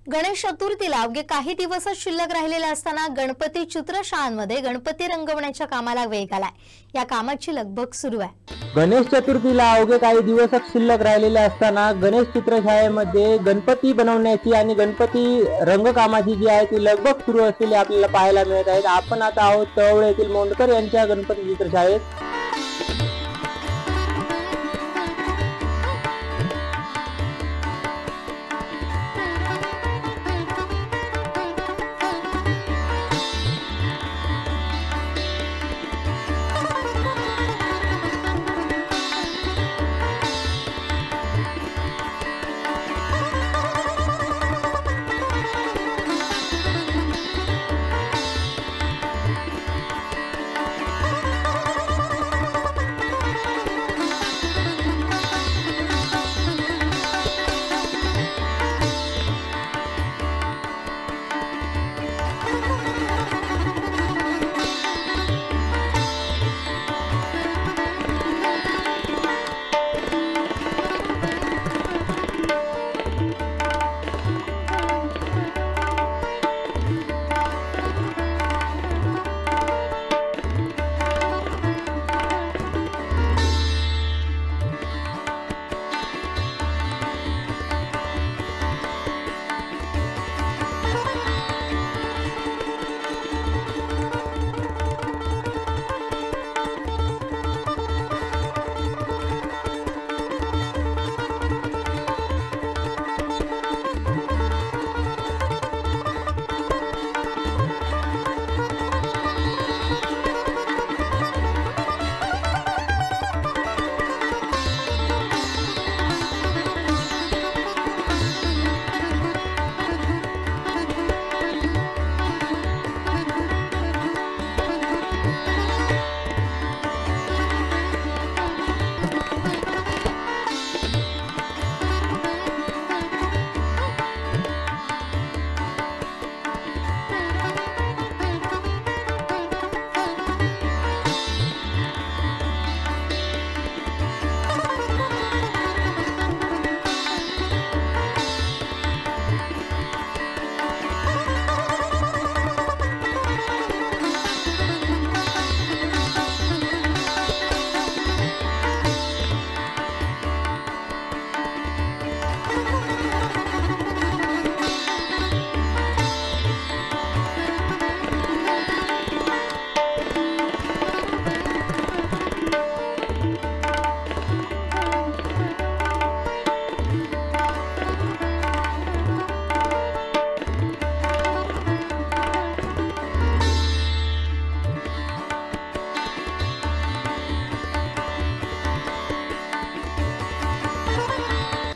गणेश चतुर्थीला अवघे काही दिवसच शिल्लक राहिलेले असताना गणपती चित्रशाळांमध्ये गणपती रंगवण्याच्या कामाला वेग आलाय। या कामाची लगबग सुरू आहे। गणेश चतुर्थीला अवघे काही दिवसच शिल्लक राहिलेले असताना गणेश चित्रशाळेमध्ये गणपती बनवण्याची आणि गणपती रंगकामाची जी आहे ती लगबग सुरू असलेली आपल्याला पाहायला मिळत आहे। आपण आता आहोत तळवडे येथील मोंडकर यांच्या गणपती चित्रशाळेत।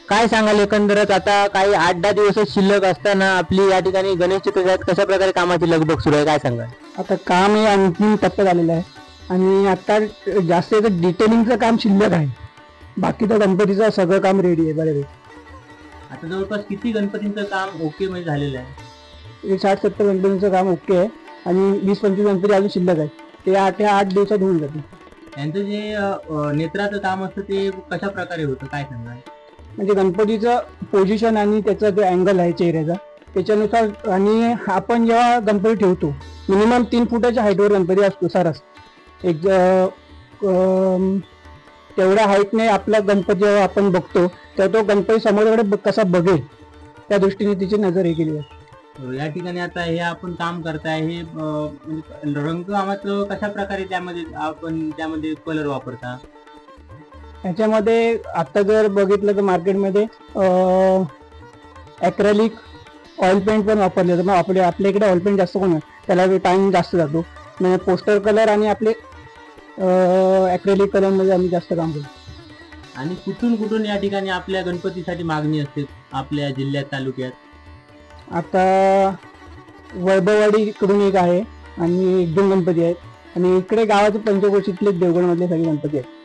काय सांगाल एकंदरच आता काही 8-10 दिवसच शिल्लक असताना आपली या ठिकाणी गणेश चित्रशाळेत कशा प्रकारे कामाची लगबग सुरू आहे, काय सांगाल? आता काम हे अंतिम टप्प्यात आलेलं आहे आणि आता जास्त डिटेलिंगचं काम शिल्लक आहे। बाकी तर गणपतीचं सगळं काम रेडी आहे बरोबर। आता जवळपास किती गणपतींचं काम ओके म्हणजे झालेलं आहे? 60-70 गणपतींचं काम ओके आहे आणि 20-25 गणपती अजून शिल्लक आहे। ते 8 दिवसात होऊन जाते। यांचं जे नेत्राचं काम असतं ते कशा प्रकारे होतं, काय सांगाल? म्हणजे गणपतीचं पोझिशन आणि त्याचा जो अँगल आहे चेहऱ्याचा त्याच्यानुसार, आणि आपण जेव्हा गणपती ठेवतो मिनिमम 3 फुटाच्या हाईटवर गणपती असतो सरस। एक तेवढ्या हाईटने आपला गणपती जेव्हा आपण बघतो तेव्हा तो गणपती समोरकडे कसा बघेल त्या दृष्टीने तिची नजर हे केली आहे। या ठिकाणी आता हे आपण काम करताय हे म्हणजे रंगकामाचं कशा प्रकारे त्यामध्ये कलर वापरता? याच्यामध्ये आता जर बघितलं तर मार्केटमध्ये ॲक्रेलिक ऑइल पेंट पण वापरले जातं। मग आपल्या इकडे ऑइल पेंट जास्त कोण त्याला टाइम जास्त जातो, म्हणजे पोस्टर कलर आणि आपले ॲक्रेलिक कलरमध्ये आम्ही जास्त काम करतो। आणि कुठून कुठून या ठिकाणी आपल्या गणपतीसाठी मागणी असते आपल्या जिल्ह्यात तालुक्यात? आता वैभववाडीकडून एक आहे आणि 1-2 गणपती आहेत आणि इकडे गावाचे पंचकोशीतले देवगडमधले सगळे गणपती आहेत।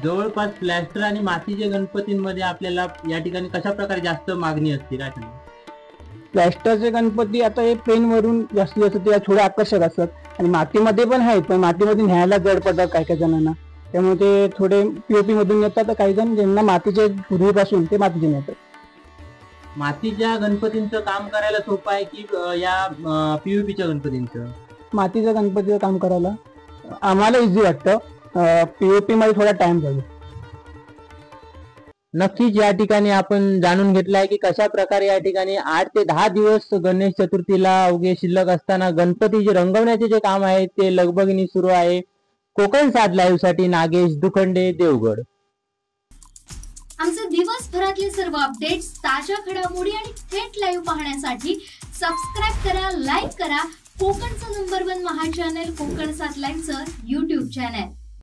जवळपास प्लॅस्टर आणि मातीच्या गणपतींमध्ये आपल्याला या ठिकाणी कशा प्रकारे जास्त मागणी असते, काय सांगा? प्लॅस्टरचे गणपती आता हे प्लेन वरून जास्तीत जास्त ते थोडे आकर्षक असतात आणि मातीमध्ये पण आहेत, पण मातीमध्ये न्यायला जड पडतात काही काही जणांना, त्यामुळे ते थोडे पीओपी मधून येतात। काही जण ज्यांना मातीचे पूर्वीपासून ते मातीचे नेतात। मातीच्या गणपतींचं काम करायला सोपं आहे की या पीयूपीच्या गणपतींचं? मातीचं गणपतीचं काम करायला आम्हाला इझी वाटतं. पीओपी मध्ये थोडा टाइम जाईल. नक्कीच या ठिकाणी आपण जाणून घेतलं आहे की कशा प्रकारे या ठिकाणी 8 ते 10 दिवस गणेश चतुर्थीला अवघे शिल्लक असताना गणपती जे रंगवण्याचे जे काम आहे ते लगबगीने सुरू आहे. कोकण 7 लाईव्ह साठी नागेश दुखंडे, देवगड. आमचे दिवसभरातले सर्व अपडेट्स, ताज्या घडामोडी आणि थेट लाईव्ह पाहण्यासाठी सबस्क्राईब करा, लाईक करा कोकणचं नंबर 1 महा चॅनल कोकण 7 लाईव्हचं YouTube चॅनल.